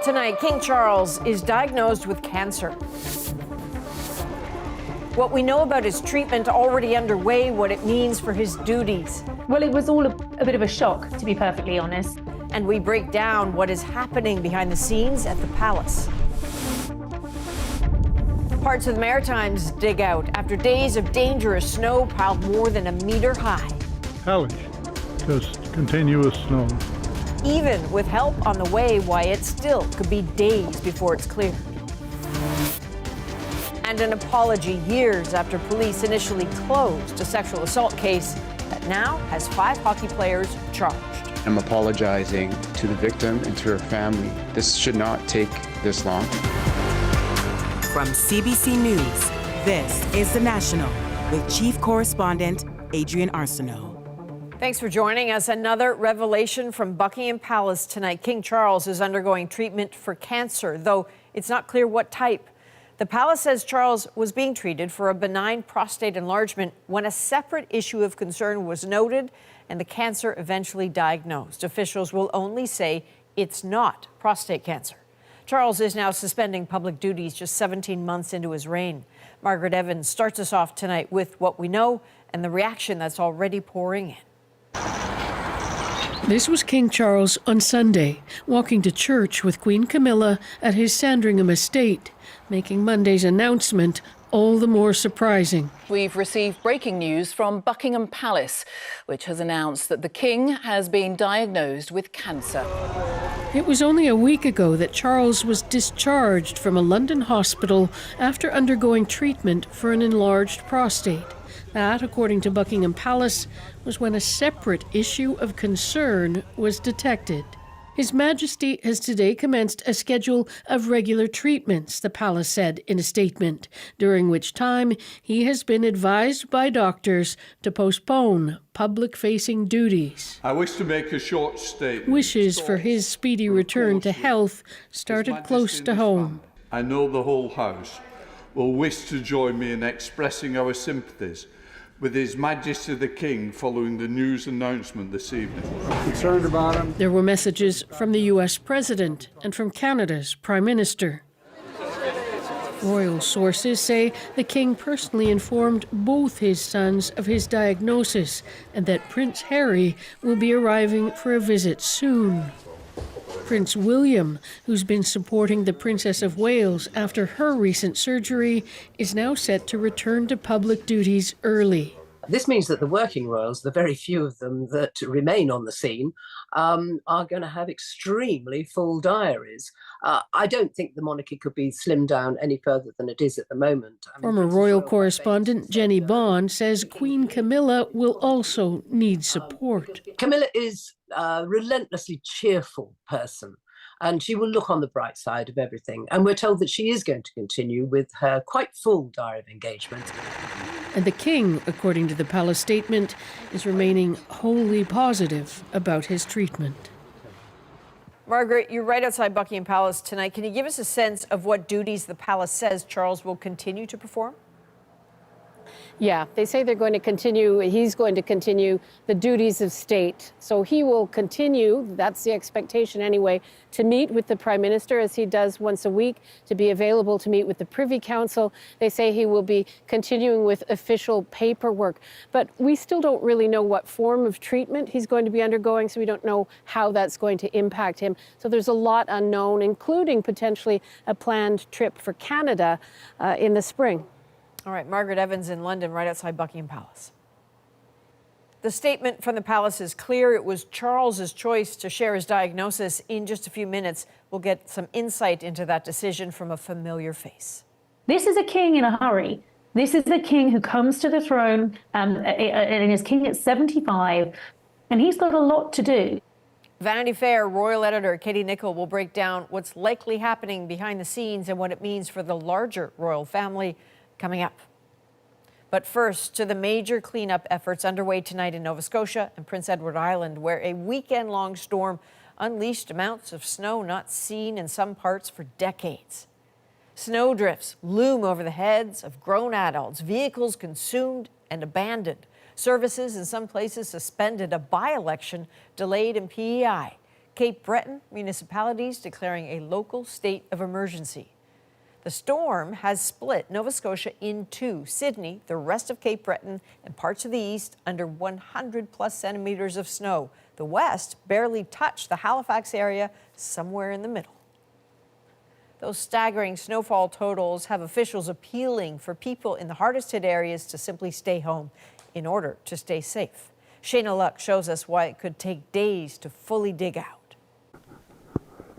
Tonight, King Charles is diagnosed with cancer. What we know about his treatment already underway, what it means for his duties. Well, it was all a bit of a shock, to be perfectly honest. And we break down what is happening behind the scenes at the palace. Parts of the Maritimes dig out after days of dangerous snow piled more than a metre high. Hellish, just continuous snow. Even with help on the way, why it still could be days before it's clear. And an apology years after police initially closed a sexual assault case that now has 5 hockey players charged. I'm apologizing to the victim and to her family. This should not take this long. From CBC News, this is The National with Chief Correspondent Adrian Arsenault. Thanks for joining us. Another revelation from Buckingham Palace tonight. King Charles is undergoing treatment for cancer, though it's not clear what type. The palace says Charles was being treated for a benign prostate enlargement when a separate issue of concern was noted and the cancer eventually diagnosed. Officials will only say it's not prostate cancer. Charles is now suspending public duties just 17 months into his reign. Margaret Evans starts us off tonight with what we know and the reaction that's already pouring in. This was King Charles on Sunday, walking to church with Queen Camilla at his Sandringham estate, making Monday's announcement all the more surprising. We've received breaking news from Buckingham Palace, which has announced that the King has been diagnosed with cancer. It was only a week ago that Charles was discharged from a London hospital after undergoing treatment for an enlarged prostate. That, according to Buckingham Palace, was when a separate issue of concern was detected. His Majesty has today commenced a schedule of regular treatments, the palace said in a statement, during which time he has been advised by doctors to postpone public-facing duties. I wish to make a short statement. Wishes for his speedy return to health started close to home. I know the whole House will wish to join me in expressing our sympathies with His Majesty the King following the news announcement this evening. Concerned about him. There were messages from the U.S. President and from Canada's Prime Minister. Royal sources say the King personally informed both his sons of his diagnosis and that Prince Harry will be arriving for a visit soon. Prince William, who's been supporting the Princess of Wales after her recent surgery, is now set to return to public duties early. This means that the working royals, the very few of them that remain on the scene, are going to have extremely full diaries. I don't think the monarchy could be slimmed down any further than it is at the moment. Former royal correspondent Jenny Bond says Queen Camilla will also need support. Camilla is a relentlessly cheerful person, and she will look on the bright side of everything. And we're told that she is going to continue with her quite full diary of engagement. And the King, according to the palace statement, is remaining wholly positive about his treatment. Margaret, you're right outside Buckingham Palace tonight. Can you give us a sense of what duties the palace says Charles will continue to perform? Yeah, they say they're going to continue, he's going to continue the duties of state. So he will continue, that's the expectation anyway, to meet with the Prime Minister as he does once a week, to be available to meet with the Privy Council. They say he will be continuing with official paperwork. But we still don't really know what form of treatment he's going to be undergoing, so we don't know how that's going to impact him. So there's a lot unknown, including potentially a planned trip for Canada in the spring. All right, Margaret Evans in London, right outside Buckingham Palace. The statement from the palace is clear. It was Charles's choice to share his diagnosis. In just a few minutes, we'll get some insight into that decision from a familiar face. This is a king in a hurry. This is the king who comes to the throne and is king at 75, and he's got a lot to do. Vanity Fair royal editor Katie Nicholl will break down what's likely happening behind the scenes and what it means for the larger royal family coming up. But first, to the major cleanup efforts underway tonight in Nova Scotia and Prince Edward Island, where a weekend-long storm unleashed amounts of snow not seen in some parts for decades. Snowdrifts loom over the heads of grown adults, vehicles consumed and abandoned, services in some places suspended, a by-election delayed in P.E.I. Cape Breton municipalities declaring a local state of emergency. The storm has split Nova Scotia in two. Sydney, the rest of Cape Breton, and parts of the east under 100+ centimeters of snow. The west barely touched the Halifax area, somewhere in the middle. Those staggering snowfall totals have officials appealing for people in the hardest hit areas to simply stay home in order to stay safe. Shayna Luck shows us why it could take days to fully dig out.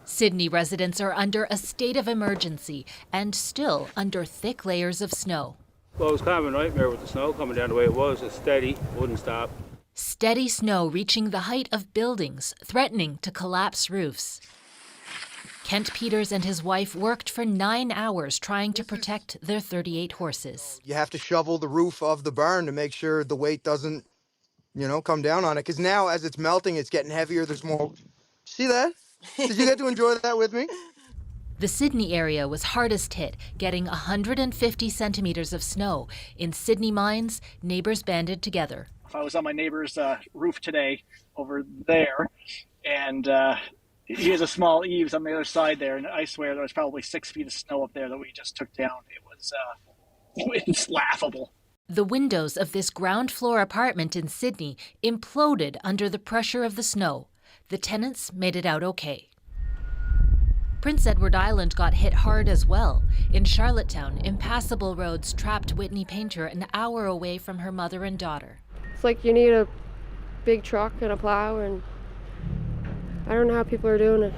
Sydney residents are under a state of emergency and still under thick layers of snow. Well, it was kind of a nightmare with the snow coming down the way it was. It's steady, wouldn't stop. Steady snow reaching the height of buildings, threatening to collapse roofs. Kent Peters and his wife worked for 9 hours trying to protect their 38 horses. You have to shovel the roof of the barn to make sure the weight doesn't, come down on it. Because now, as it's melting, it's getting heavier. There's more. See that? Did you get to enjoy that with me? The Sydney area was hardest hit, getting 150 centimeters of snow. In Sydney mines, neighbors banded together. I was on my neighbor's roof today over there, and he has a small eaves on the other side there, and I swear there was probably 6 feet of snow up there that we just took down. It's laughable. The windows of this ground floor apartment in Sydney imploded under the pressure of the snow. The tenants made it out okay. Prince Edward Island got hit hard as well. In Charlottetown, impassable roads trapped Whitney Painter an hour away from her mother and daughter. It's like you need a big truck and a plow, and I don't know how people are doing it.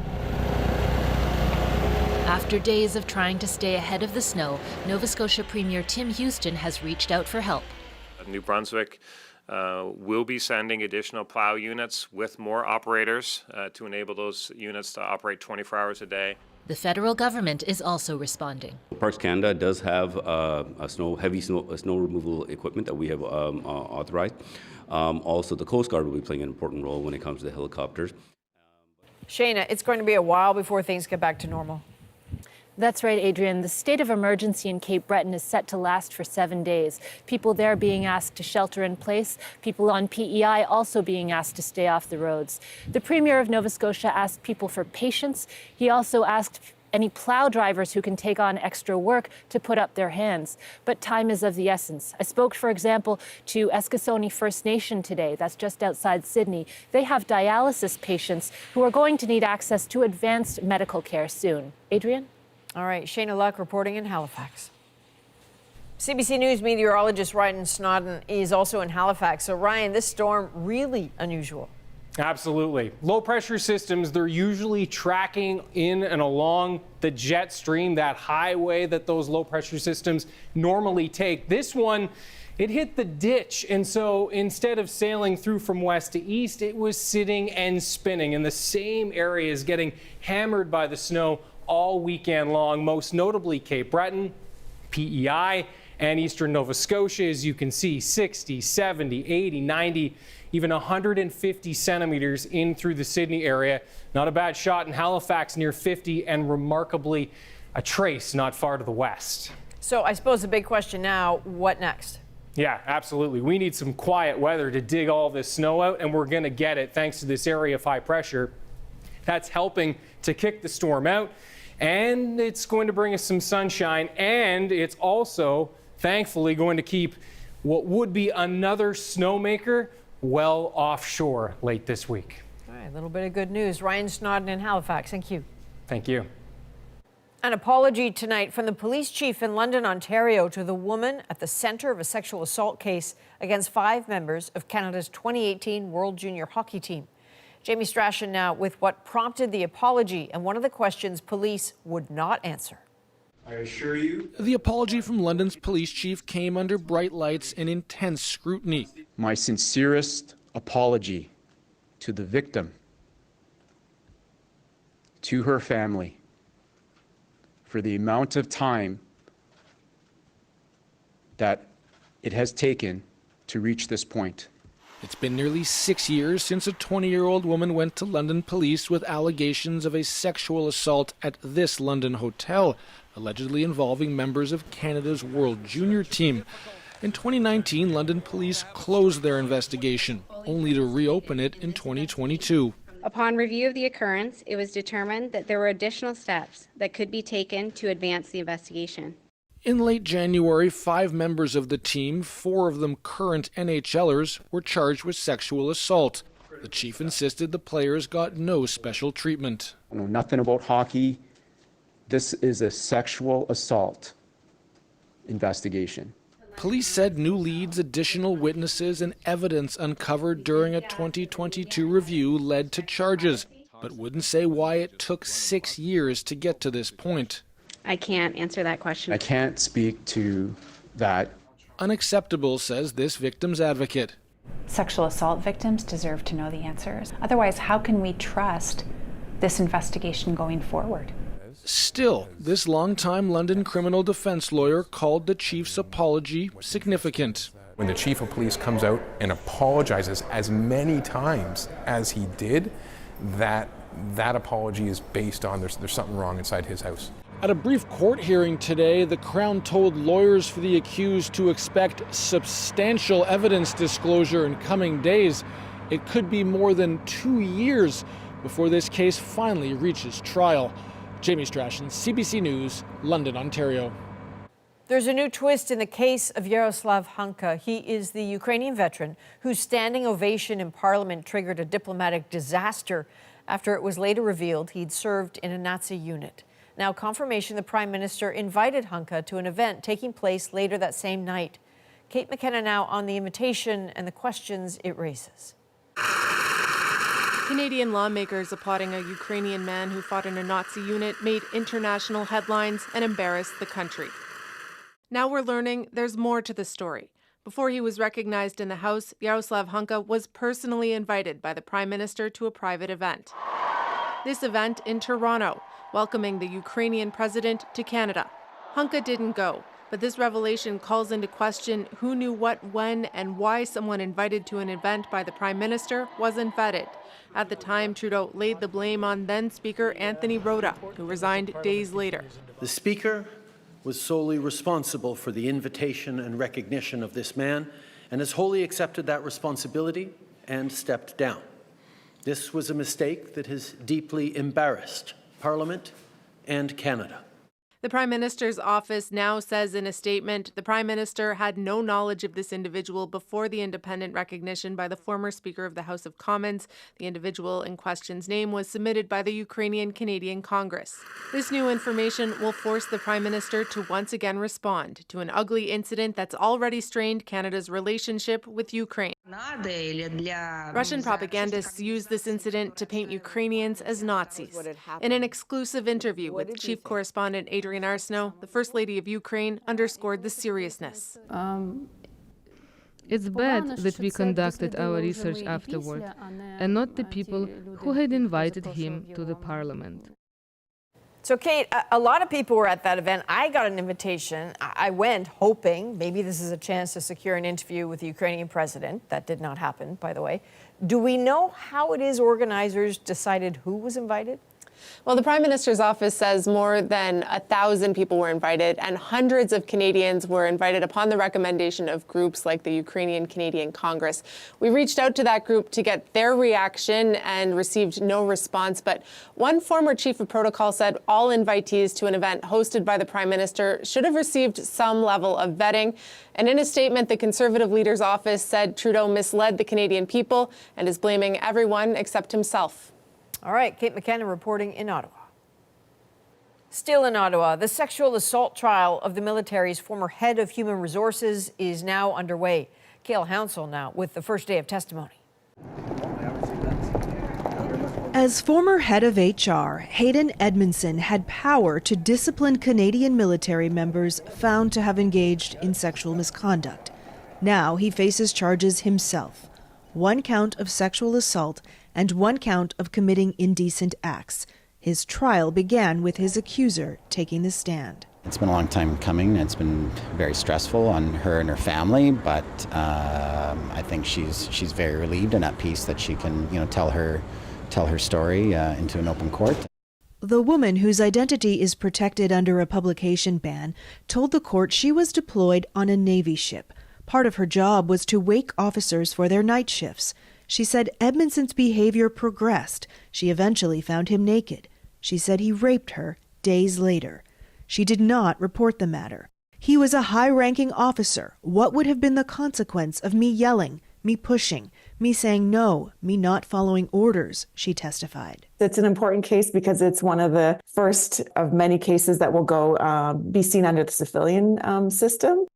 After days of trying to stay ahead of the snow, Nova Scotia Premier Tim Houston has reached out for help. New Brunswick will be sending additional plow units with more operators to enable those units to operate 24 hours a day. The federal government is also responding. Parks Canada does have heavy snow removal equipment that we have authorized. Also, the Coast Guard will be playing an important role when it comes to the helicopters. Shayna, it's going to be a while before things get back to normal. That's right, Adrian. The state of emergency in Cape Breton is set to last for 7 days. People there being asked to shelter in place, people on P.E.I. also being asked to stay off the roads. The Premier of Nova Scotia asked people for patience. He also asked any plow drivers who can take on extra work to put up their hands. But time is of the essence. I spoke, for example, to Eskasoni First Nation today. That's just outside Sydney. They have dialysis patients who are going to need access to advanced medical care soon. Adrian? All right, Shayna Luck reporting in Halifax. CBC News meteorologist Ryan Snodden is also in Halifax. So Ryan, this storm really unusual. Absolutely. Low pressure systems, they're usually tracking in and along the jet stream, that highway that those low pressure systems normally take. This one, it hit the ditch, and so instead of sailing through from west to east, it was sitting and spinning in the same areas, getting hammered by the snow all weekend long, most notably Cape Breton, P.E.I., and eastern Nova Scotia. As you can see, 60, 70, 80, 90, even 150 centimeters in through the Sydney area. Not a bad shot in Halifax, near 50, and remarkably a trace not far to the west. So I suppose the big question now, what next? Yeah, absolutely. We need some quiet weather to dig all this snow out, and we're going to get it thanks to this area of high pressure. That's helping to kick the storm out. And it's going to bring us some sunshine, and it's also, thankfully, going to keep what would be another snowmaker well offshore late this week. All right, a little bit of good news. Ryan Snodden in Halifax, thank you. Thank you. An apology tonight from the police chief in London, Ontario, to the woman at the center of a sexual assault case against 5 members of Canada's 2018 World Junior Hockey team. Jamie Strachan now with what prompted the apology and one of the questions police would not answer. I assure you. The apology from London's police chief came under bright lights and intense scrutiny. My sincerest apology to the victim, to her family, for the amount of time that it has taken to reach this point. It's been nearly 6 years since a 20-year-old woman went to London police with allegations of a sexual assault at this London hotel, allegedly involving members of Canada's World Junior team. In 2019, London police closed their investigation, only to reopen it in 2022. Upon review of the occurrence, it was determined that there were additional steps that could be taken to advance the investigation. In late January, 5 members of the team, 4 of them current NHLers, were charged with sexual assault. The chief insisted the players got no special treatment. I know nothing about hockey. This is a sexual assault investigation. Police said new leads, additional witnesses, and evidence uncovered during a 2022 review led to charges, but wouldn't say why it took 6 years to get to this point. I can't answer that question. I can't speak to that. Unacceptable, says this victim's advocate. Sexual assault victims deserve to know the answers. Otherwise, how can we trust this investigation going forward? Still, this longtime London criminal defense lawyer called the chief's apology significant. When the chief of police comes out and apologizes as many times as he did, that apology is based on there's something wrong inside his house. At a brief court hearing today, the Crown told lawyers for the accused to expect substantial evidence disclosure in coming days. It could be more than 2 years before this case finally reaches trial. Jamie Strachan, CBC News, London, Ontario. There's a new twist in the case of Yaroslav Hanka. He is the Ukrainian veteran whose standing ovation in Parliament triggered a diplomatic disaster after it was later revealed he'd served in a Nazi unit. Now, confirmation the Prime Minister invited Hanka to an event taking place later that same night. Kate McKenna now on the invitation and the questions it raises. Canadian lawmakers applauding a Ukrainian man who fought in a Nazi unit made international headlines and embarrassed the country. Now we're learning there's more to the story. Before he was recognized in the House, Yaroslav Hanka was personally invited by the Prime Minister to a private event. This event in Toronto, welcoming the Ukrainian president to Canada. Hanka didn't go, but this revelation calls into question who knew what, when, and why someone invited to an event by the Prime Minister wasn't vetted. At the time, Trudeau laid the blame on then-Speaker Anthony Rota, who resigned days later. The Speaker was solely responsible for the invitation and recognition of this man and has wholly accepted that responsibility and stepped down. This was a mistake that has deeply embarrassed Parliament and Canada. The Prime Minister's office now says in a statement the Prime Minister had no knowledge of this individual before the independent recognition by the former Speaker of the House of Commons. The individual in question's name was submitted by the Ukrainian Canadian Congress. This new information will force the Prime Minister to once again respond to an ugly incident that's already strained Canada's relationship with Ukraine. Russian propagandists used this incident to paint Ukrainians as Nazis. In an exclusive interview with Chief Correspondent Adrian Arsenault, the First Lady of Ukraine underscored the seriousness. It's bad that we conducted our research afterward, and not the people who had invited him to the Parliament. So, Kate, a lot of people were at that event. I got an invitation. I went hoping maybe this is a chance to secure an interview with the Ukrainian president. That did not happen, by the way. Do we know how it is organizers decided who was invited? Well, the Prime Minister's office says more than 1,000 people were invited, and hundreds of Canadians were invited upon the recommendation of groups like the Ukrainian Canadian Congress. We reached out to that group to get their reaction and received no response. But one former chief of protocol said all invitees to an event hosted by the Prime Minister should have received some level of vetting. And in a statement, the Conservative leader's office said Trudeau misled the Canadian people and is blaming everyone except himself. All right, Kate McKenna reporting in Ottawa. Still in Ottawa, the sexual assault trial of the military's former head of human resources is now underway. Kayla Hounsell now with the first day of testimony. As former head of HR, Hayden Edmondson had power to discipline Canadian military members found to have engaged in sexual misconduct. Now he faces charges himself. 1 count of sexual assault and 1 count of committing indecent acts. His trial began with his accuser taking the stand. It's been a long time coming. It's been very stressful on her and her family, but I think she's very relieved and at peace that she can, tell her story into an open court. The woman, whose identity is protected under a publication ban, told the court she was deployed on a Navy ship. Part of her job was to wake officers for their night shifts. She said Edmondson's behavior progressed. She eventually found him naked. She said he raped her days later. She did not report the matter. He was a high-ranking officer. What would have been the consequence of me yelling, me pushing, me saying no, me not following orders, she testified. It's an important case because it's one of the first of many cases that will go be seen under the civilian system.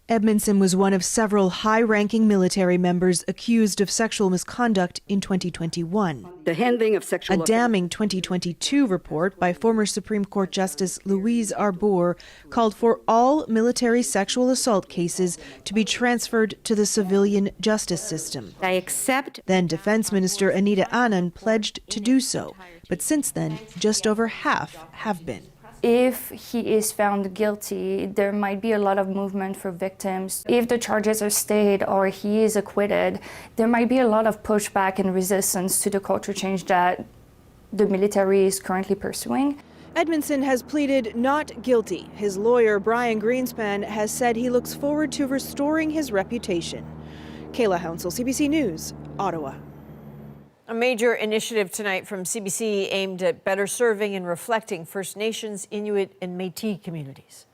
Edmondson was one of several high-ranking military members accused of sexual misconduct in 2021. The handling of sexual... A damning 2022 report by former Supreme Court Justice Louise Arbour called for all military sexual assault cases to be transferred to the civilian justice system. I accept... Then Defense Minister Anita Anand pledged to do so, but since then, just over half have been. If he is found guilty, there might be a lot of movement for victims. If the charges are stayed or he is acquitted, there might be a lot of pushback and resistance to the culture change that the military is currently pursuing. Edmondson has pleaded not guilty. His lawyer, Brian Greenspan, has said he looks forward to restoring his reputation. Kayla Hounsell, CBC News, Ottawa. A major initiative tonight from CBC aimed at better serving and reflecting First Nations, Inuit, and Métis communities.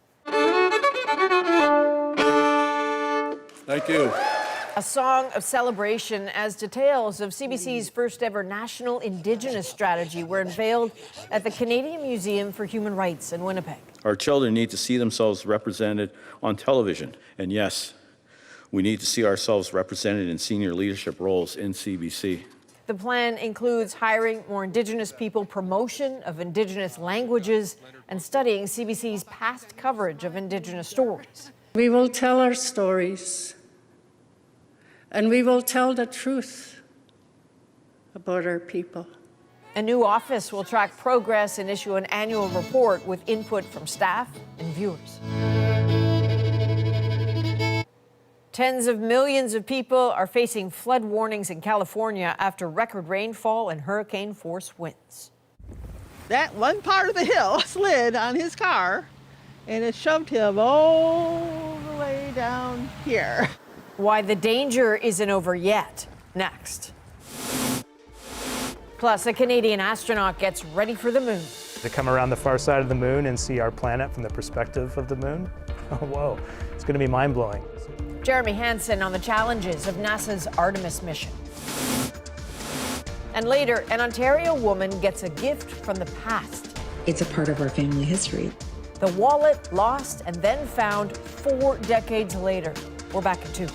Thank you. A song of celebration as details of CBC's first ever national Indigenous strategy were unveiled at the Canadian Museum for Human Rights in Winnipeg. Our children need to see themselves represented on television. And yes, we need to see ourselves represented in senior leadership roles in CBC. The plan includes hiring more Indigenous people, promotion of Indigenous languages, and studying CBC's past coverage of Indigenous stories. We will tell our stories, and we will tell the truth about our people. A new office will track progress and issue an annual report with input from staff and viewers. Tens of millions of people are facing flood warnings in California after record rainfall and hurricane-force winds. That one part of the hill slid on his car, and it shoved him all the way down here. Why the danger isn't over yet. Next. Plus, a Canadian astronaut gets ready for the moon. To come around the far side of the moon and see our planet from the perspective of the moon, oh, whoa, it's going to be mind-blowing. Jeremy Hansen on the challenges of NASA's Artemis mission. And later, an Ontario woman gets a gift from the past. It's a part of our family history. The wallet lost and then found 4 decades later. We're back in 2.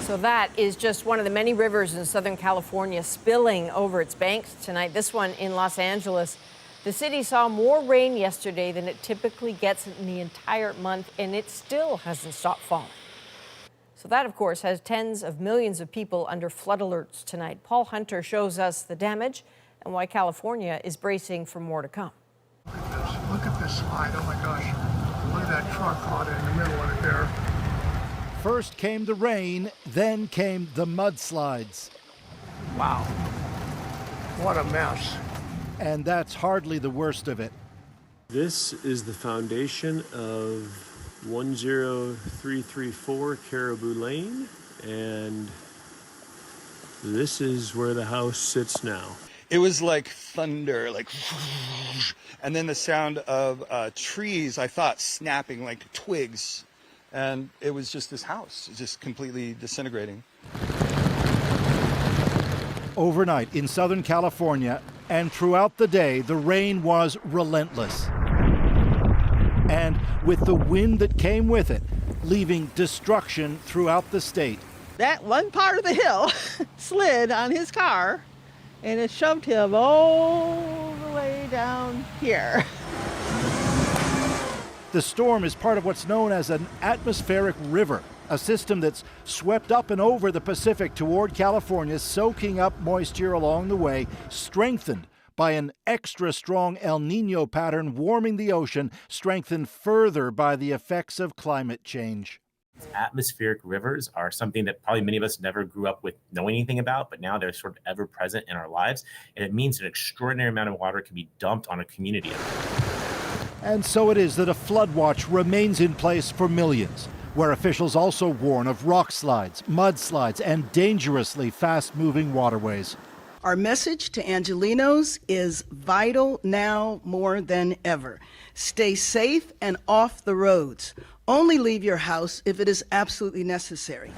So that is just one of the many rivers in Southern California spilling over its banks tonight. This one in Los Angeles. The city saw more rain yesterday than it typically gets in the entire month, and it still hasn't stopped falling. So that, of course, has tens of millions of people under flood alerts tonight. Paul Hunter shows us the damage and why California is bracing for more to come. Look at this slide. Oh, my gosh. Look at that truck caught in the middle of it there. First came the rain, then came the mudslides. Wow. What a mess. And that's hardly the worst of it. This is the foundation of 10334 Caribou Lane, and this is where the house sits now. It was like thunder, like, and then the sound of trees, I thought, snapping like twigs. And it was just this house, just completely disintegrating. Overnight in Southern California and throughout the day, the rain was relentless. And with the wind that came with it, leaving destruction throughout the state. That one part of the hill slid on his car, and it shoved him all the way down here. The storm is part of what's known as an atmospheric river, a system that's swept up and over the Pacific toward California, soaking up moisture along the way, strengthened by an extra strong El Nino pattern warming the ocean, strengthened further by the effects of climate change. Atmospheric rivers are something that probably many of us never grew up with knowing anything about, but now they're sort of ever present in our lives. And it means an extraordinary amount of water can be dumped on a community. And so it is that a flood watch remains in place for millions, where officials also warn of rock slides, mudslides, and dangerously fast-moving waterways. Our message to Angelenos is vital now more than ever. Stay safe and off the roads. Only leave your house if it is absolutely necessary.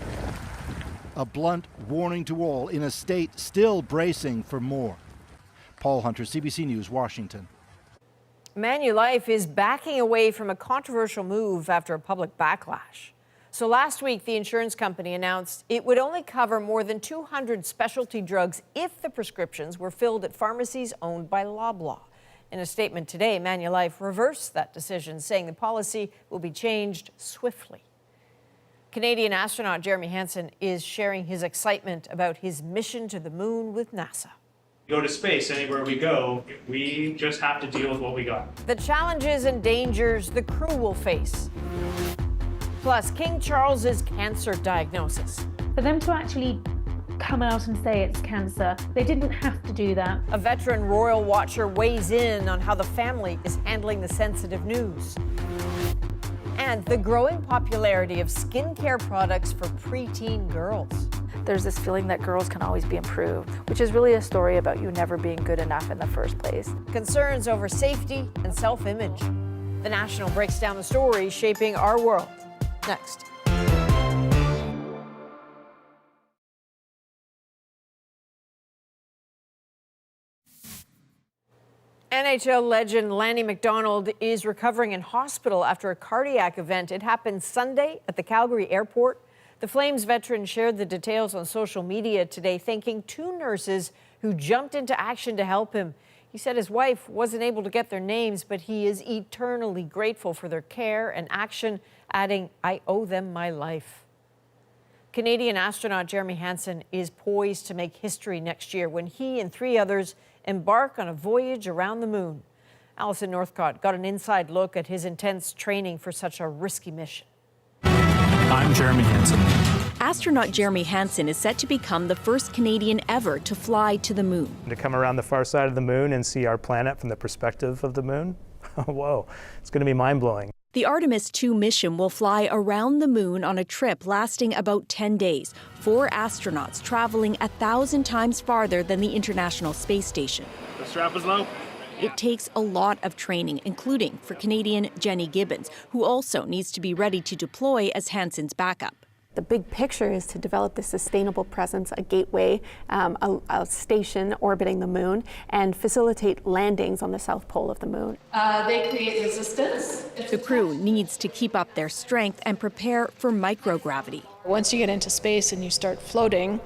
A blunt warning to all in a state still bracing for more. Paul Hunter, CBC News, Washington. Manulife is backing away from a controversial move after a public backlash. So last week, the insurance company announced it would only cover more than 200 specialty drugs if the prescriptions were filled at pharmacies owned by Loblaw. In a statement today, Manulife reversed that decision, saying the policy will be changed swiftly. Canadian astronaut Jeremy Hansen is sharing his excitement about his mission to the moon with NASA. Go to space, anywhere we go, we just have to deal with what we got. The challenges and dangers the crew will face. Plus, King Charles's cancer diagnosis. For them to actually come out and say it's cancer, they didn't have to do that. A veteran royal watcher weighs in on how the family is handling the sensitive news. And the growing popularity of skincare products for preteen girls. There's this feeling that girls can always be improved, which is really a story about you never being good enough in the first place. Concerns over safety and self-image. The National breaks down the story shaping our world. Next. NHL legend Lanny McDonald is recovering in hospital after a cardiac event. It happened Sunday at the Calgary airport. The Flames veteran shared the details on social media today, thanking two nurses who jumped into action to help him. He said his wife wasn't able to get their names, but he is eternally grateful for their care and action, adding, "I owe them my life." Canadian astronaut Jeremy Hansen is poised to make history next year when he and 3 others embark on a voyage around the moon. Alison Northcott got an inside look at his intense training for such a risky mission. I'm Jeremy Hansen. Astronaut Jeremy Hansen is set to become the first Canadian ever to fly to the moon. To come around the far side of the moon and see our planet from the perspective of the moon, whoa, it's going to be mind-blowing. The Artemis 2 mission will fly around the moon on a trip lasting about 10 days. 4 astronauts traveling 1,000 times farther than the International Space Station. The strap is low. It takes a lot of training, including for Canadian Jenny Gibbons, who also needs to be ready to deploy as Hansen's backup. The big picture is to develop this sustainable presence, a gateway, a station orbiting the moon, and facilitate landings on the south pole of the moon. They create resistance. The crew needs to keep up their strength and prepare for microgravity. Once you get into space and you start floating,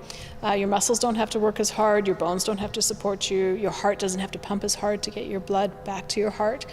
your muscles don't have to work as hard, your bones don't have to support you, your heart doesn't have to pump as hard to get your blood back to your heart.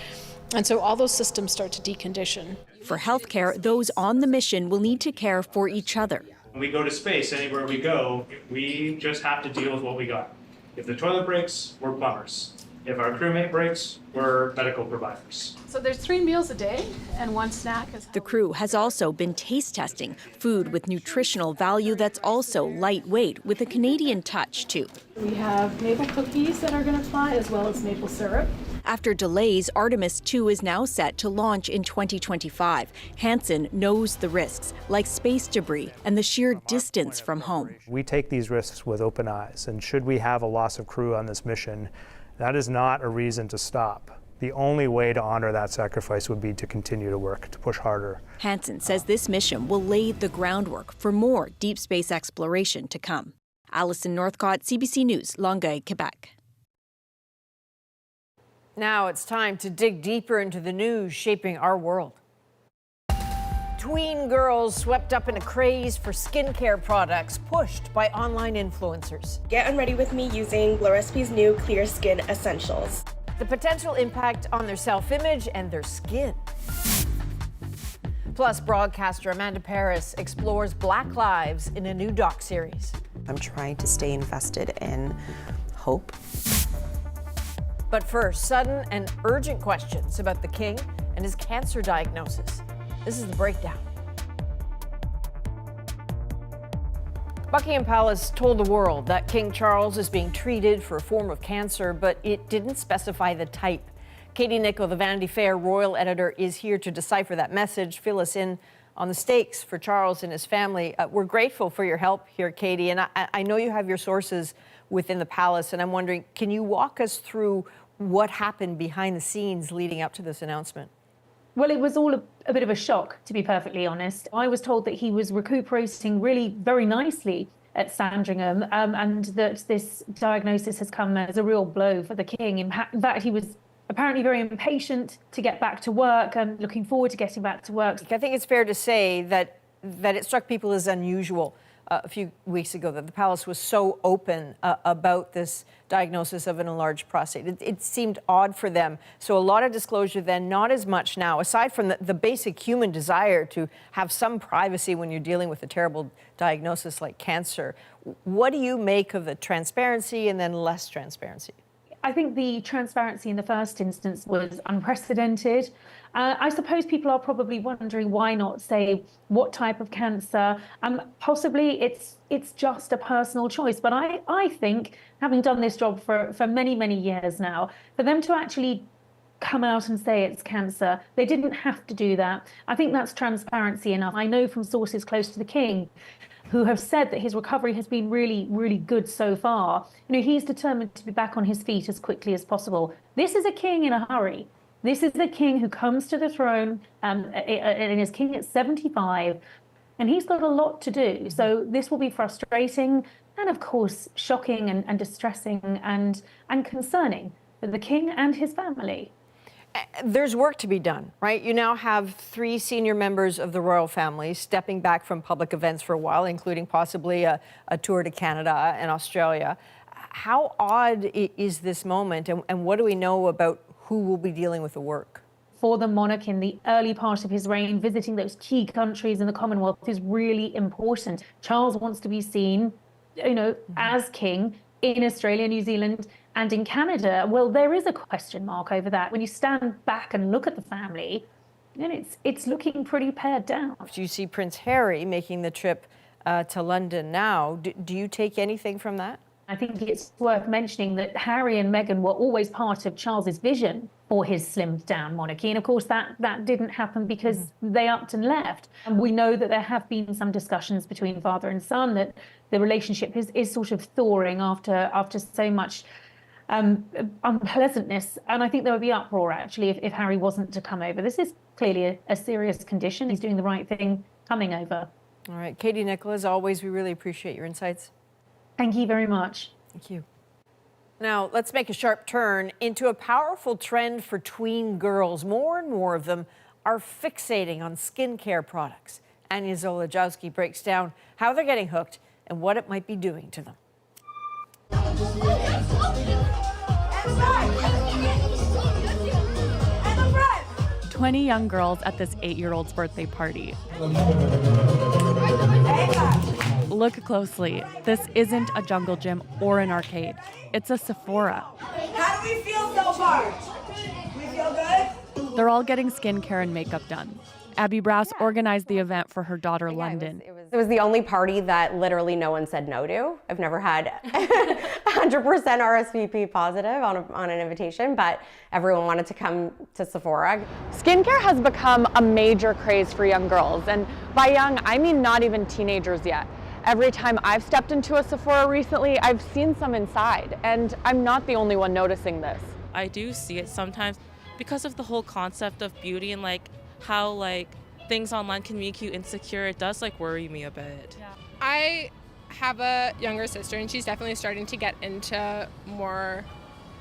And so all those systems start to decondition. For healthcare, those on the mission will need to care for each other. When we go to space, anywhere we go, we just have to deal with what we got. If the toilet breaks, we're plumbers. If our crewmate breaks, we're medical providers. So there's 3 meals a day and 1 snack. The crew has also been taste testing food with nutritional value that's also lightweight with a Canadian touch too. We have maple cookies that are going to fly as well as maple syrup. After delays, Artemis 2 is now set to launch in 2025. Hansen knows the risks, like space debris and the sheer distance from home. We take these risks with open eyes, and should we have a loss of crew on this mission, that is not a reason to stop. The only way to honor that sacrifice would be to continue to work, to push harder. Hansen says this mission will lay the groundwork for more deep space exploration to come. Alison Northcott, CBC News, Longueuil, Quebec. Now it's time to dig deeper into the news shaping our world. Tween girls swept up in a craze for skincare products pushed by online influencers. Get unready with me using Glow Recipe's new Clear Skin Essentials. The potential impact on their self-image and their skin. Plus, broadcaster Amanda Parris explores Black lives in a new doc-series. I'm trying to stay invested in hope. But first, sudden and urgent questions about the king and his cancer diagnosis. This is The Breakdown. Buckingham Palace told the world that King Charles is being treated for a form of cancer, but it didn't specify the type. Katie Nicholl, the Vanity Fair royal editor, is here to decipher that message, fill us in on the stakes for Charles and his family. We're grateful for your help here, Katie, and I know you have your sources within the palace, and I'm wondering, can you walk us through what happened behind the scenes leading up to this announcement? Well, it was all a bit of a shock, to be perfectly honest. I was told that he was recuperating really very nicely at Sandringham, and that this diagnosis has come as a real blow for the king. In fact, he was apparently very impatient to get back to work and looking forward to getting back to work. I think it's fair to say that it struck people as unusual a few weeks ago that the palace was so open about this diagnosis of an enlarged prostate. It seemed odd for them. So a lot of disclosure then, not as much now, aside from the basic human desire to have some privacy when you're dealing with a terrible diagnosis like cancer. What do you make of the transparency and then less transparency? I think the transparency in the first instance was unprecedented. I suppose people are probably wondering why not say what type of cancer. Possibly it's just a personal choice. But I think, having done this job for many, many years now, for them to actually come out and say it's cancer, they didn't have to do that. I think that's transparency enough. I know from sources close to the king who have said that his recovery has been really, really good so far. You know, he's determined to be back on his feet as quickly as possible. This is a king in a hurry. This is the king who comes to the throne and is king at 75, and he's got a lot to do. So this will be frustrating and, of course, shocking and distressing and concerning for the king and his family. There's work to be done, right? You now have 3 senior members of the royal family stepping back from public events for a while, including possibly a tour to Canada and Australia. How odd is this moment, and what do we know about who will be dealing with the work? For the monarch in the early part of his reign, visiting those key countries in the Commonwealth is really important. Charles wants to be seen, you know, as king in Australia, New Zealand, and in Canada. Well, there is a question mark over that. When you stand back and look at the family, then it's looking pretty pared down. Do you see Prince Harry making the trip to London now? Do you take anything from that? I think it's worth mentioning that Harry and Meghan were always part of Charles's vision for his slimmed down monarchy. And of course, that didn't happen because they upped and left. And we know that there have been some discussions between father and son, that the relationship is sort of thawing after so much unpleasantness. And I think there would be uproar, actually, if Harry wasn't to come over. This is clearly a serious condition. He's doing the right thing coming over. All right. Katie Nicholl, as always, we really appreciate your insights. Thank you very much. Thank you. Now, let's make a sharp turn into a powerful trend for tween girls. More and more of them are fixating on skincare products. Anya Zolajowski breaks down how they're getting hooked and what it might be doing to them. 20 young girls at this 8-year-old's birthday party. Look closely. This isn't a jungle gym or an arcade. It's a Sephora. How do we feel so far? We feel good? They're all getting skincare and makeup done. Abby Brass organized the event for her daughter, London. It was the only party that literally no one said no to. I've never had 100% RSVP positive on an invitation, but everyone wanted to come to Sephora. Skincare has become a major craze for young girls, and by young, I mean not even teenagers yet. Every time I've stepped into a Sephora recently, I've seen some inside, and I'm not the only one noticing this. I do see it sometimes because of the whole concept of beauty and how things online can make you insecure. It does worry me a bit. Yeah. I have a younger sister, and she's definitely starting to get into more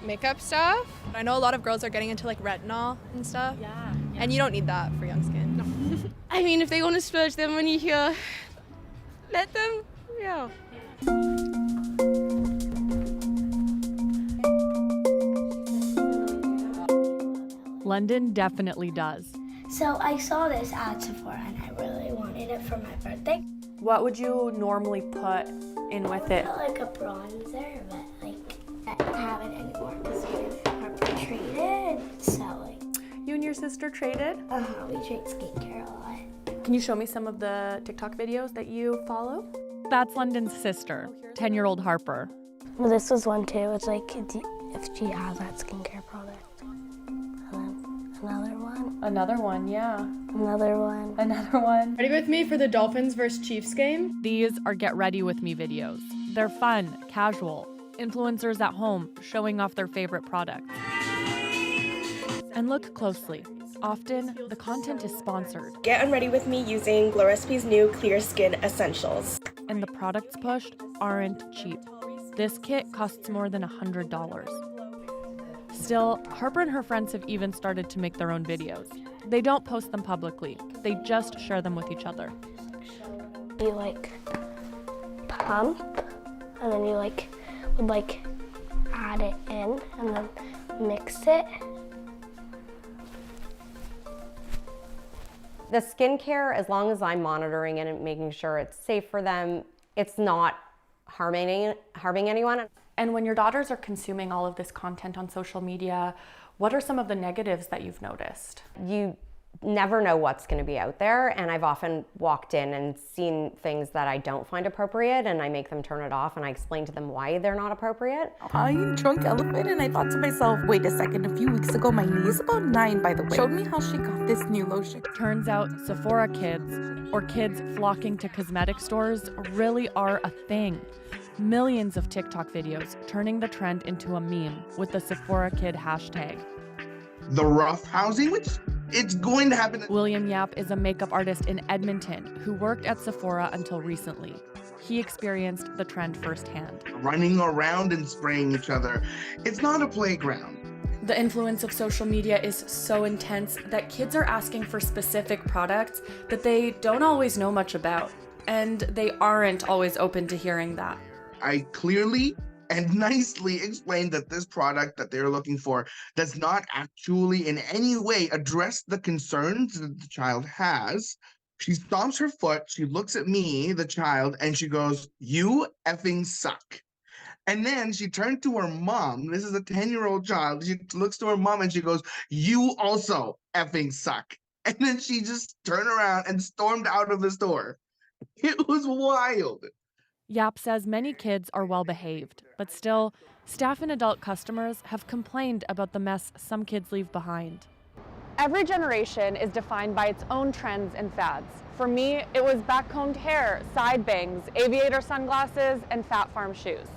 makeup stuff. I know a lot of girls are getting into retinol and stuff. Yeah. And you don't need that for young skin. No. I mean, if they want to splurge their money here, let them, yeah. London definitely does. So I saw this at Sephora and I really wanted it for my birthday. What would you normally put in with it? Like a bronzer, but I don't have it anymore because we traded. So You and your sister traded? We trade skincare a lot. Can you show me some of the TikTok videos that you follow? That's London's sister, 10-year-old Harper. Well, this was one too. It's like if she has that skincare product. And then another one. Another one, yeah. Another one. Another one. Ready with me for the Dolphins versus Chiefs game? These are Get Ready With Me videos. They're fun, casual, influencers at home showing off their favorite products. And look closely. Often, the content is sponsored. Get unready with me using Glow Recipe's new Clear Skin Essentials. And the products pushed aren't cheap. This kit costs more than $100. Still, Harper and her friends have even started to make their own videos. They don't post them publicly. They just share them with each other. You pump, and then you would add it in and then mix it. The skincare, as long as I'm monitoring it and making sure it's safe for them, it's not harming anyone. And when your daughters are consuming all of this content on social media, what are some of the negatives that you've noticed? You never know what's going to be out there, and I've often walked in and seen things that I don't find appropriate, and I make them turn it off, and I explain to them why they're not appropriate. I drunk elephant, and I thought to myself, wait a second, a few weeks ago, my niece, about 9 by the way, showed me how she got this new lotion. Turns out Sephora Kids, or kids flocking to cosmetic stores, really are a thing. Millions of TikTok videos turning the trend into a meme with the Sephora Kid hashtag. The rough housing, which it's going to happen. William Yap is a makeup artist in Edmonton who worked at Sephora until recently. He experienced the trend firsthand. Running around and spraying each other. It's not a playground. The influence of social media is so intense that kids are asking for specific products that they don't always know much about. And they aren't always open to hearing that. I clearly and nicely explained that this product that they're looking for does not actually in any way address the concerns that the child has. She stomps her foot, she looks at me, the child, and she goes, "You effing suck." And then she turned to her mom. This is a 10-year-old child. She looks to her mom and she goes, "You also effing suck." And then she just turned around and stormed out of the store. It was wild. Yap says many kids are well behaved, but still, staff and adult customers have complained about the mess some kids leave behind. Every generation is defined by its own trends and fads. For me, it was backcombed hair, side bangs, aviator sunglasses, and fat farm shoes.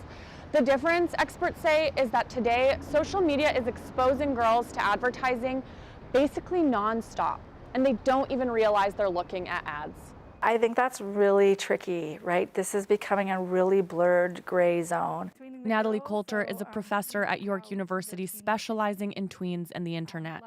The difference, experts say, is that today, social media is exposing girls to advertising basically nonstop, and they don't even realize they're looking at ads. I think that's really tricky, right? This is becoming a really blurred gray zone. Natalie Coulter is a professor at York University specializing in tweens and the internet.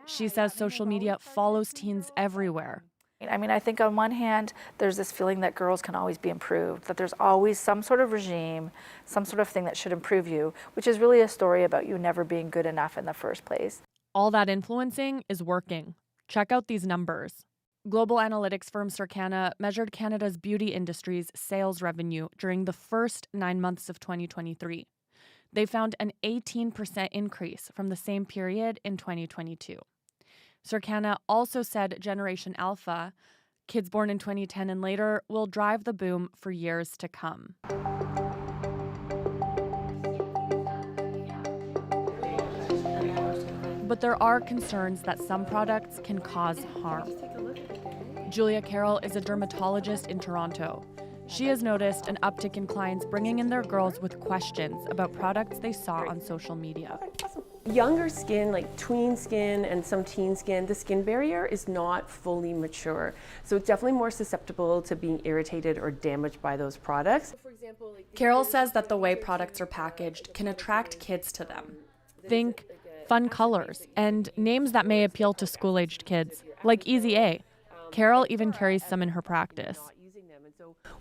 She says social media follows teens everywhere. I mean, I think on one hand, there's this feeling that girls can always be improved, that there's always some sort of regime, some sort of thing that should improve you, which is really a story about you never being good enough in the first place. All that influencing is working. Check out these numbers. Global analytics firm Circana measured Canada's beauty industry's sales revenue during the first 9 months of 2023. They found an 18% increase from the same period in 2022. Circana also said Generation Alpha, kids born in 2010 and later, will drive the boom for years to come. But there are concerns that some products can cause harm. Julia Carroll is a dermatologist in Toronto. She has noticed an uptick in clients bringing in their girls with questions about products they saw on social media. Younger skin, like tween skin and some teen skin, the skin barrier is not fully mature. So it's definitely more susceptible to being irritated or damaged by those products. Carol says that the way products are packaged can attract kids to them. Think fun colors and names that may appeal to school-aged kids, like Easy A. Carol even carries some in her practice.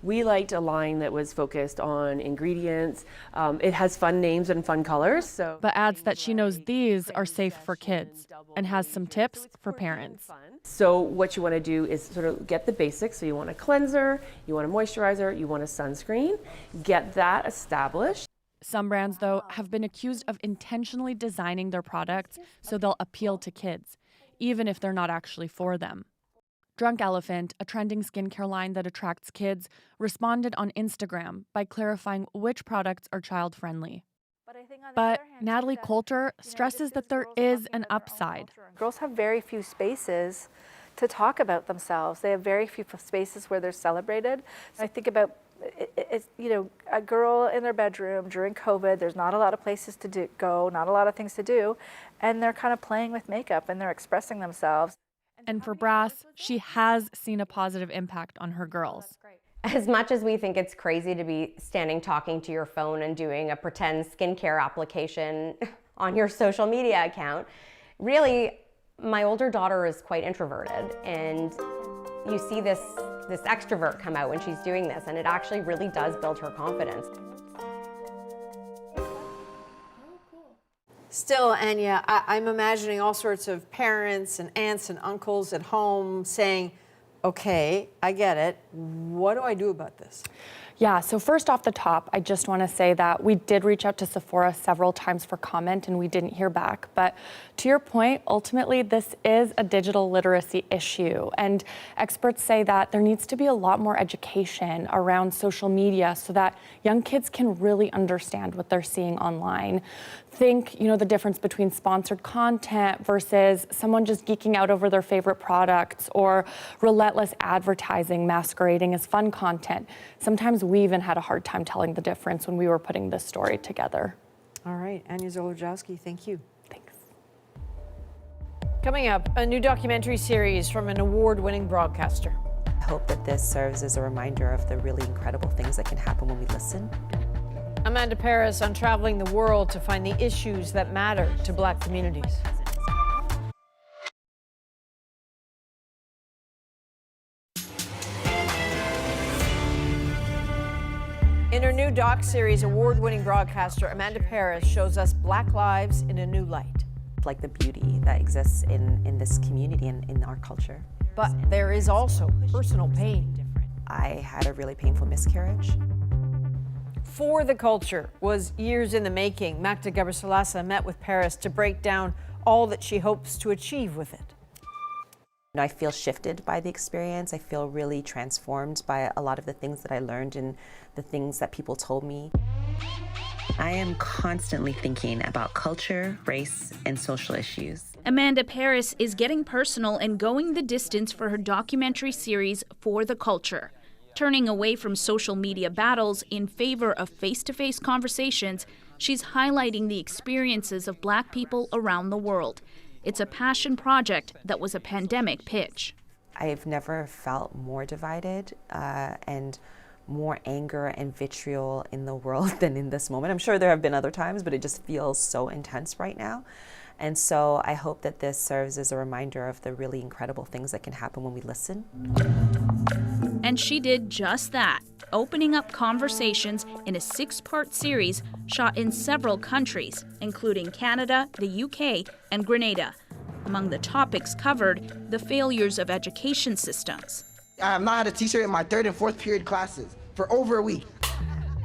We liked a line that was focused on ingredients. It has fun names and fun colors. But adds that she knows these are safe for kids and has some tips for parents. So what you want to do is sort of get the basics. So you want a cleanser, you want a moisturizer, you want a sunscreen. Get that established. Some brands, though, have been accused of intentionally designing their products so they'll appeal to kids, even if they're not actually for them. Drunk Elephant, a trending skincare line that attracts kids, responded on Instagram by clarifying which products are child-friendly. But Natalie Coulter stresses that there is an upside. Girls have very few spaces to talk about themselves. They have very few spaces where they're celebrated. I think about a girl in their bedroom during COVID, there's not a lot of places to go, not a lot of things to do, and they're kind of playing with makeup and they're expressing themselves. And for Brass, she has seen a positive impact on her girls. As much as we think it's crazy to be standing talking to your phone and doing a pretend skincare application on your social media account, really, my older daughter is quite introverted, and you see this extrovert come out when she's doing this, and it actually really does build her confidence. Still, Anya, I'm imagining all sorts of parents and aunts and uncles at home saying, okay, I get it. What do I do about this? Yeah, so first off the top, I just want to say that we did reach out to Sephora several times for comment and we didn't hear back. But to your point, ultimately, this is a digital literacy issue. And experts say that there needs to be a lot more education around social media so that young kids can really understand what they're seeing online. Think, the difference between sponsored content versus someone just geeking out over their favorite products, or relentless advertising masquerading as fun content. Sometimes we even had a hard time telling the difference when we were putting this story together. All right, Anya Zolorjowski, thank you. Thanks. Coming up, a new documentary series from an award-winning broadcaster. I hope that this serves as a reminder of the really incredible things that can happen when we listen. Amanda Parris on traveling the world to find the issues that matter to Black communities. In her new doc series, award-winning broadcaster Amanda Parris shows us Black lives in a new light. Like the beauty that exists in this community and in our culture. But there is also personal pain. I had a really painful miscarriage. For the Culture was years in the making. Magda Gabrisalasa met with Parris to break down all that she hopes to achieve with it. I feel shifted by the experience. I feel really transformed by a lot of the things that I learned and the things that people told me. I am constantly thinking about culture, race, and social issues. Amanda Parris is getting personal and going the distance for her documentary series For the Culture. Turning away from social media battles in favor of face-to-face conversations, she's highlighting the experiences of Black people around the world. It's a passion project that was a pandemic pitch. I've never felt more divided and more anger and vitriol in the world than in this moment. I'm sure there have been other times, but it just feels so intense right now. And so I hope that this serves as a reminder of the really incredible things that can happen when we listen. And she did just that, opening up conversations in a 6-part series shot in several countries, including Canada, the UK, and Grenada. Among the topics covered, the failures of education systems. I have not had a teacher in my 3rd and 4th period classes for over a week.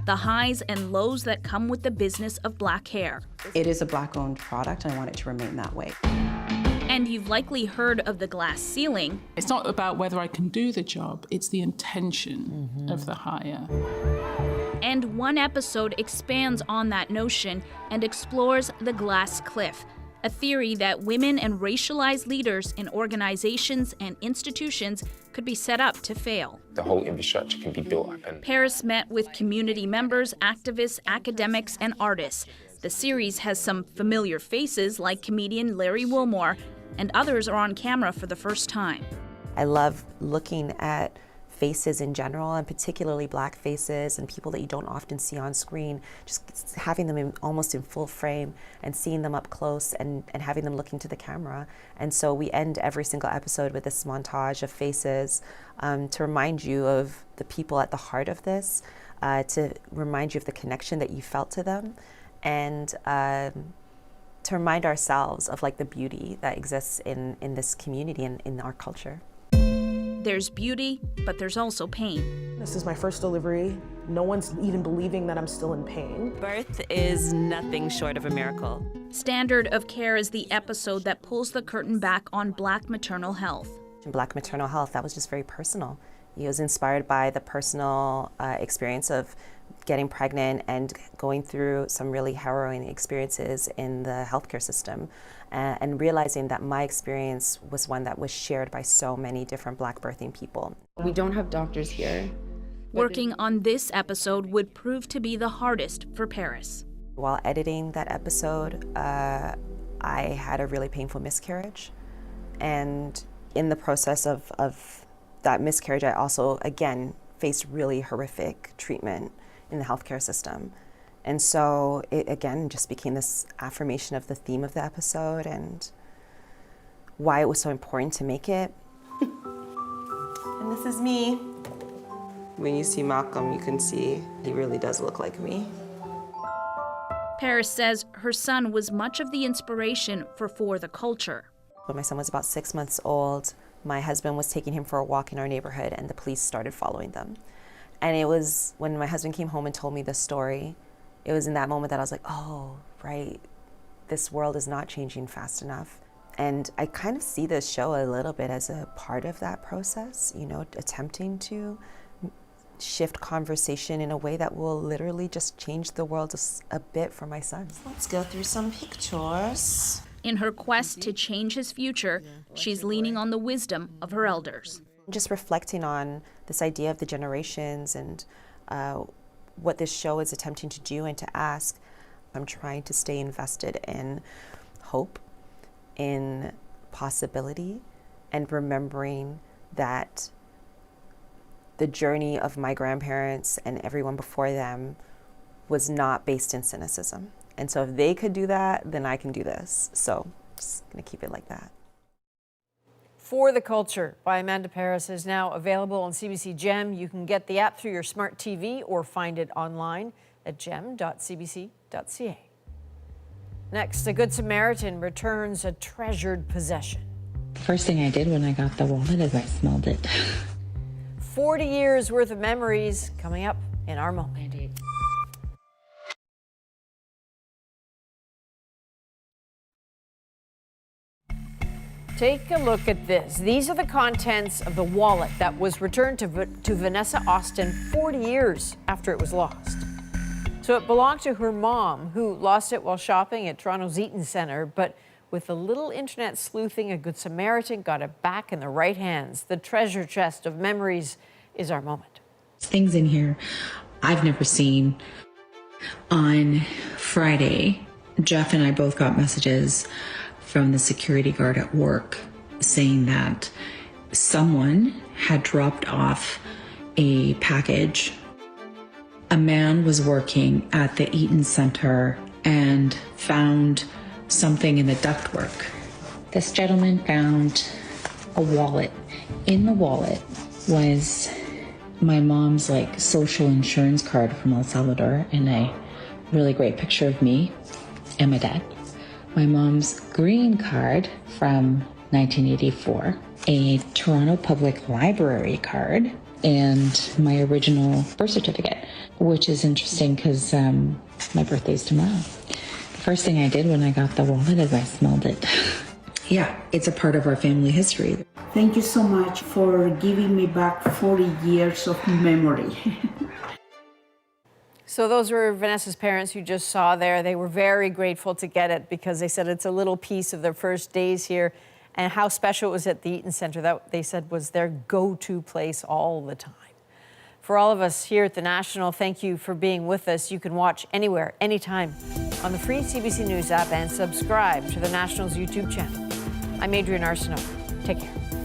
The highs and lows that come with the business of Black hair. It is a Black-owned product, and I want it to remain that way. And you've likely heard of the glass ceiling. It's not about whether I can do the job, it's the intention of the hire. And one episode expands on that notion and explores the glass cliff, a theory that women and racialized leaders in organizations and institutions could be set up to fail. The whole infrastructure can be built up. And Parris met with community members, activists, academics, and artists. The series has some familiar faces like comedian Larry Wilmore, and others are on camera for the first time. I love looking at faces in general, and particularly Black faces and people that you don't often see on screen, just having them almost in full frame and seeing them up close and having them looking to the camera. And so we end every single episode with this montage of faces to remind you of the people at the heart of this, to remind you of the connection that you felt to them, and to remind ourselves of the beauty that exists in this community and in our culture. There's beauty, but there's also pain. This is my first delivery. No one's even believing that I'm still in pain. Birth is nothing short of a miracle. Standard of Care is the episode that pulls the curtain back on Black maternal health. Black maternal health, that was just very personal. It was inspired by the personal experience of getting pregnant and going through some really harrowing experiences in the healthcare system, and realizing that my experience was one that was shared by so many different Black birthing people. We don't have doctors here. Working on this episode would prove to be the hardest for Parris. While editing that episode, I had a really painful miscarriage. And in the process of that miscarriage, I also, again, faced really horrific treatment in the healthcare system. And so it, again, just became this affirmation of the theme of the episode and why it was so important to make it. And this is me. When you see Malcolm, you can see he really does look like me. Parris says her son was much of the inspiration for the Culture. When my son was about 6 months old, my husband was taking him for a walk in our neighborhood and the police started following them. And it was when my husband came home and told me this story, it was in that moment that I was like, oh, right, this world is not changing fast enough. And I kind of see this show a little bit as a part of that process, you know, attempting to shift conversation in a way that will literally just change the world a bit for my son. Let's go through some pictures. In her quest to change his future, she's leaning on the wisdom of her elders. Just reflecting on this idea of the generations and what this show is attempting to do and to ask. I'm trying to stay invested in hope, in possibility, and remembering that the journey of my grandparents and everyone before them was not based in cynicism. And so if they could do that, then I can do this. So just gonna keep it like that. For the Culture by Amanda Parris is now available on CBC Gem. You can get the app through your smart TV or find it online at gem.cbc.ca. Next, a Good Samaritan returns a treasured possession. The first thing I did when I got the wallet is I smelled it. 40 years worth of memories coming up in our moment. Take a look at this. These are the contents of the wallet that was returned to Vanessa Austin 40 years after it was lost. So it belonged to her mom, who lost it while shopping at Toronto's Eaton Centre, but with a little internet sleuthing, a Good Samaritan got it back in the right hands. The treasure chest of memories is our moment. Things in here I've never seen. On Friday, Jeff and I both got messages from the security guard at work saying that someone had dropped off a package. A man was working at the Eaton Centre and found something in the ductwork. This gentleman found a wallet. In the wallet was my mom's social insurance card from El Salvador and a really great picture of me and my dad. My mom's green card from 1984, a Toronto Public Library card, and my original birth certificate, which is interesting because my birthday's tomorrow. The first thing I did when I got the wallet is I smelled it. Yeah, it's a part of our family history. Thank you so much for giving me back 40 years of memory. So those were Vanessa's parents you just saw there. They were very grateful to get it because they said it's a little piece of their first days here and how special it was at the Eaton Centre. That they said was their go-to place all the time. For all of us here at the National, thank you for being with us. You can watch anywhere, anytime on the free CBC News app and subscribe to the National's YouTube channel. I'm Adrienne Arsenault. Take care.